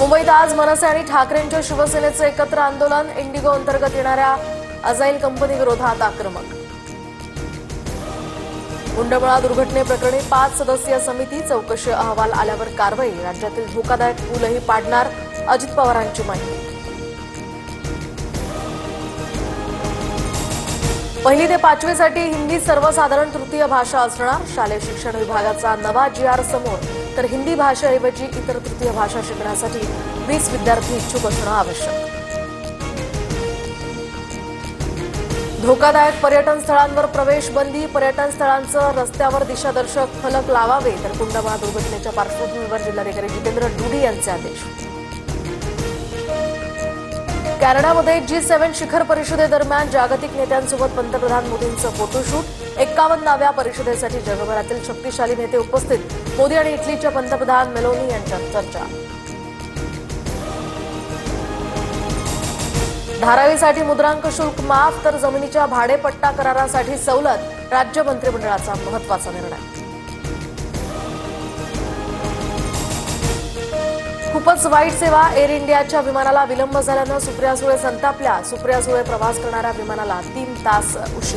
मुंबईत आज मनसे आणि ठाकरेंच्या शिवसेनेचे एकत्र आंदोलन. इंडिगो अंतर्गत येणाऱ्या अझाईल कंपनी विरोधात आक्रमक. मुंडमळा दुर्घटनेप्रकरणी 5 सदस्यीय समिती. चौकशी अहवाल आल्यावर कारवाई. राज्यातील धोकादायक पूलही पाडणार. अजित पवारांची माहिती. पहिली ते 5वीसाठी हिंदी सर्वसाधारण तृतीय भाषा असणार. शालेय शिक्षण विभागाचा नवा GR समोर. तर हिंदी भाषेऐवजी इतर तृतीय भाषा शिकण्यासाठी 20 विद्यार्थी इच्छुक असणं आवश्यक. धोकादायक पर्यटन स्थळांवर प्रवेश बंदी. पर्यटन स्थळांचं रस्त्यावर दिशादर्शक फलक लावावे. तर कुंडमाळा दुर्घटनेच्या पार्श्वभूमीवर जिल्हाधिकारी जितेंद्र डुडी यांचे आदेश. कॅनडामध्ये G7 शिखर परिषदेदरम्यान जागतिक नेत्यांसोबत पंतप्रधान मोदींचं फोटोशूट. 51व्या परिषदेसाठी जगभरातील शक्तिशाली नेते उपस्थित. मोदी आणि इटलीच्या पंतप्रधान मेलोनी यांच्यात चर्चा. धारावीसाठी मुद्रांक शुल्क माफ. तर जमिनीच्या भाडेपट्टा करारासाठी सवलत. राज्य मंत्रिमंडळाचा महत्त्वाचा निर्णय. खूपच वाईट सेवा. एअर इंडियाच्या विमानाला विलंब झाल्यानं सुप्रिया सुळे संतापल्या. सुप्रिया सुळे प्रवास करणाऱ्या विमानाला 3 तास उशीर.